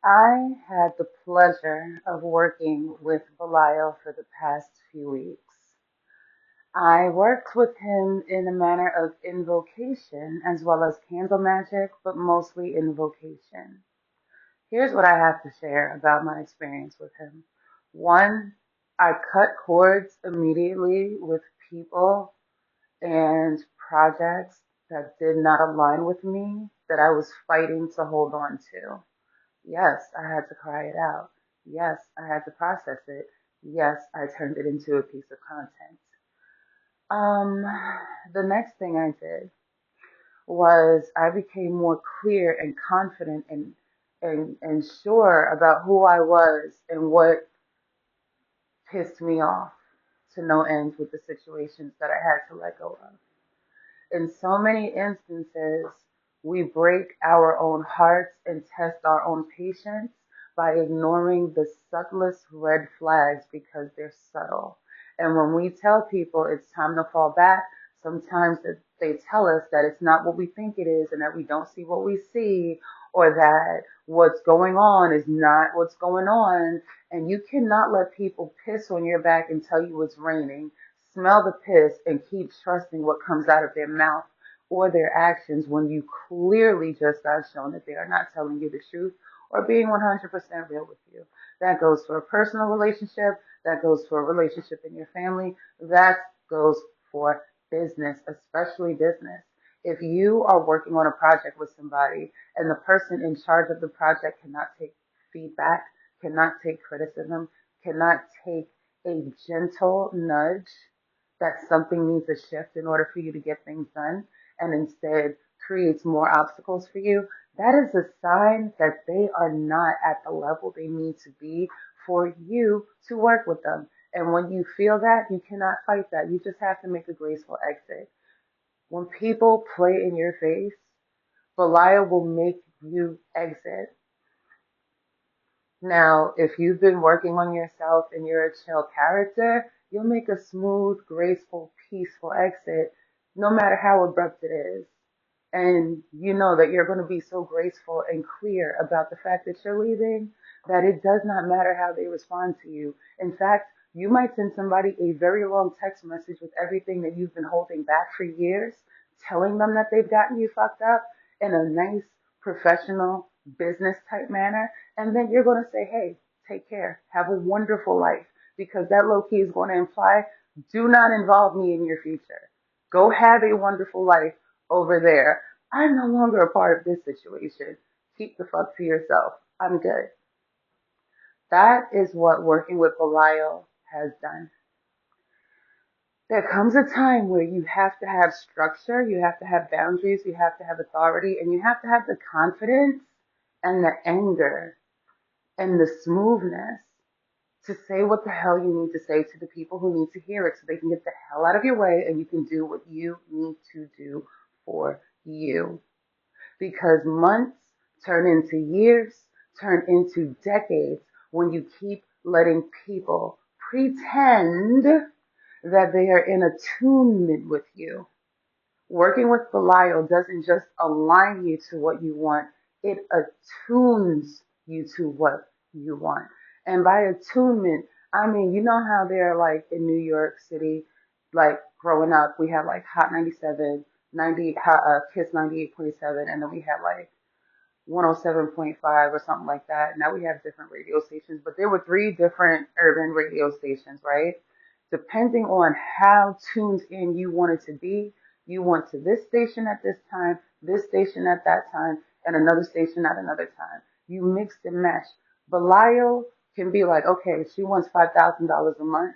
I had the pleasure of working with Belial for the past few weeks. I worked with him in a manner of invocation as well as candle magic, but mostly invocation. Here's what I have to share about my experience with him. One, I cut cords immediately with people and projects that did not align with me that I was fighting to hold on to. Yes, I had to cry it out. Yes, I had to process it. Yes, I turned it into a piece of content. Um, the next thing I did was I became more clear and confident and sure about who I was and what pissed me off to no end with the situations that I had to let go of. In so many instances, we break our own hearts and test our own patience by ignoring the subtlest red flags because they're subtle. And when we tell people it's time to fall back, sometimes they tell us that it's not what we think it is and that we don't see what we see or that what's going on is not what's going on. And you cannot let people piss on your back and tell you it's raining, smell the piss, and keep trusting what comes out of their mouth or their actions when you clearly just got shown that they are not telling you the truth or being 100% real with you. That goes for a personal relationship. That goes for a relationship in your family. That goes for business, especially business. If you are working on a project with somebody and the person in charge of the project cannot take feedback, cannot take criticism, cannot take a gentle nudge that something needs a shift in order for you to get things done, and instead creates more obstacles for you, that is a sign that they are not at the level they need to be for you to work with them. And when you feel that, you cannot fight that. You just have to make a graceful exit. When people play in your face, Belial will make you exit. Now, if you've been working on yourself and you're a chill character, you'll make a smooth, graceful, peaceful exit, no matter how abrupt it is. And you know that you're going to be so graceful and clear about the fact that you're leaving that it does not matter how they respond to you. In fact, you might send somebody a very long text message with everything that you've been holding back for years, telling them that they've gotten you fucked up in a nice, professional, business type manner. And then you're going to say, hey, take care. Have a wonderful life. Because that low key is going to imply, do not involve me in your future. Go have a wonderful life over there. I'm no longer a part of this situation. Keep the fuck to yourself. I'm good. That is what working with Belial has done. There comes a time where you have to have structure, you have to have boundaries, you have to have authority, and you have to have the confidence and the anger and the smoothness to say what the hell you need to say to the people who need to hear it so they can get the hell out of your way and you can do what you need to do for you. Because months turn into years, turn into decades when you keep letting people pretend that they are in attunement with you. Working with Belial doesn't just align you to what you want, it attunes you to what you want. And by attunement, I mean, you know how they're like in New York City, like growing up, we had like Hot 97, 90, Kiss 98.7, and then we had like 107.5 or something like that. Now we have different radio stations, but there were three different urban radio stations, right? Depending on how tuned in you wanted to be, you went to this station at this station at that time, and another station at another time. You mixed and matched. Belial can be like, okay, she wants $5,000 a month.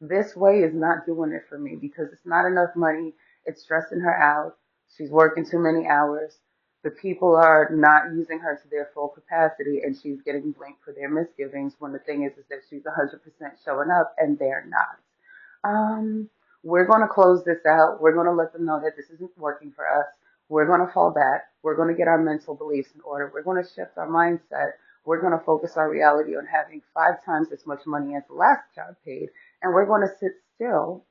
This way is not doing it for me because it's not enough money. It's stressing her out. She's working too many hours. The people are not using her to their full capacity, and she's getting blamed for their misgivings when the thing is that she's 100% showing up and they're not. We're going to close this out. We're going to let them know that this isn't working for us. We're going to fall back. We're going to get our mental beliefs in order. We're going to shift our mindset. We're going to focus our reality on having 5 times as much money as the last job paid. And we're going to sit still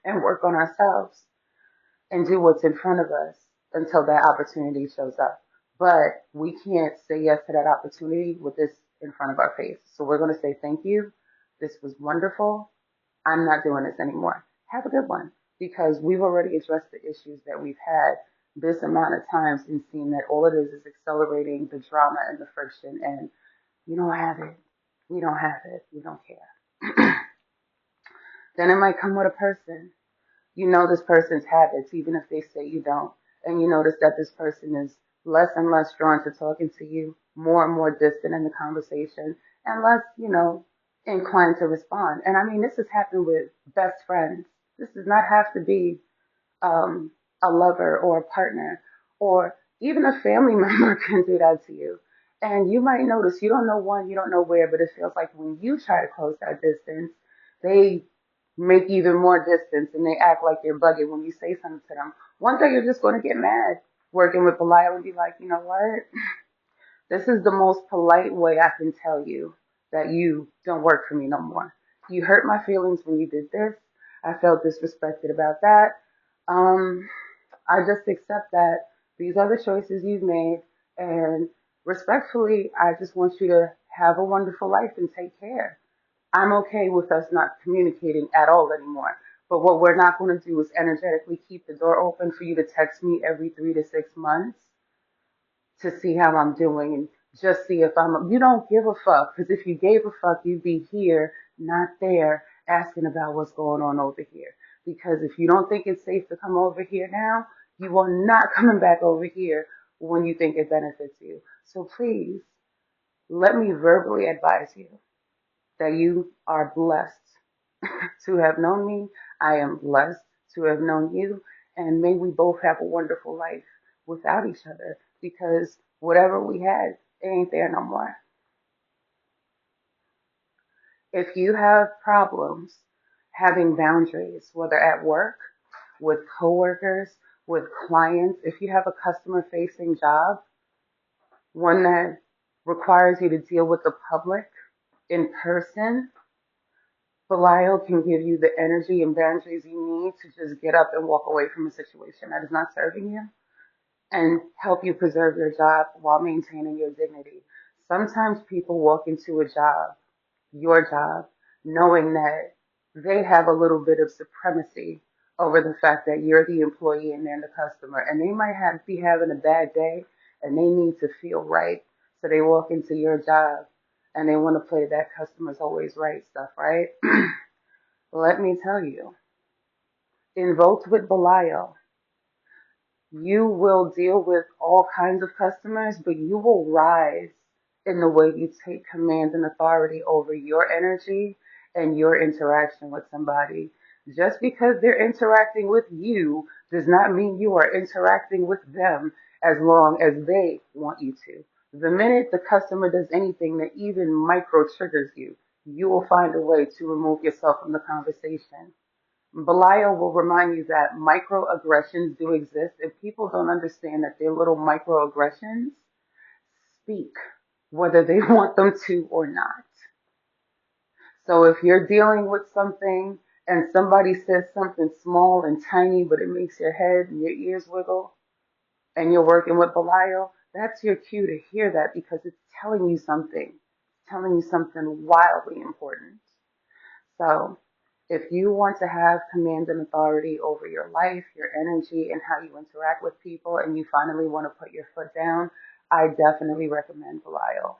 and work on ourselves and do what's in front of us until that opportunity shows up. but we can't say yes to that opportunity with this in front of our face. So we're going to say thank you. This was wonderful. I'm not doing this anymore. Have a good one. Because we've already addressed the issues that we've had this amount of times and seen that all it is accelerating the drama and the friction. And you don't have it. We don't have it. We don't care. Then it might come with a person. You know this person's habits, even if they say you don't. And you notice that this person is less and less drawn to talking to you, more and more distant in the conversation, and less, inclined to respond. And I mean, this has happened with best friends. This does not have to be um, a lover or a partner, or even a family member can do that to you. And you might notice you don't know one, you don't know where, but it feels like when you try to close that distance, they make even more distance and they act like you're bugging when you say something to them. One day you're just going to get mad working with Belial and be like, you know what? This is the most polite way I can tell you that you don't work for me no more. You hurt my feelings when you did this. I felt disrespected about that. Um, I just accept that these are the choices you've made, and respectfully, I just want you to have a wonderful life and take care. I'm okay with us not communicating at all anymore. But what we're not going to do is energetically keep the door open for you to text me every 3 to 6 months to see how I'm doing and just see if you don't give a fuck. Because if you gave a fuck, you'd be here, not there, asking about what's going on over here. Because if you don't think it's safe to come over here now, you are not coming back over here when you think it benefits you. So please, let me verbally advise you that you are blessed to have known me. I am blessed to have known you. And may we both have a wonderful life without each other because whatever we had, it ain't there no more. If you have problems having boundaries, whether at work, with coworkers, with clients, if you have a customer facing job, one that requires you to deal with the public in person, Belial can give you the energy and boundaries you need to just get up and walk away from a situation that is not serving you and help you preserve your job while maintaining your dignity. Sometimes people walk into a job, your job, knowing that they have a little bit of supremacy over the fact that you're the employee and they're the customer. And they might be having a bad day and they need to feel right. So they walk into your job and they want to play that customer's always right stuff, right? Let me tell you, invoked with Belial, you will deal with all kinds of customers, but you will rise in the way you take command and authority over your energy and your interaction with somebody. Just because they're interacting with you does not mean you are interacting with them as long as they want you to. The minute the customer does anything that even micro triggers you, you will find a way to remove yourself from the conversation. Belial will remind you that microaggressions do exist. If people don't understand that they're little microaggressions, speak, whether they want them to or not. So if you're dealing with something and somebody says something small and tiny, but it makes your head and your ears wiggle, and you're working with Belial, that's your cue to hear that because it's telling you something wildly important. So if you want to have command and authority over your life, your energy, and how you interact with people, and you finally want to put your foot down, I definitely recommend Belial.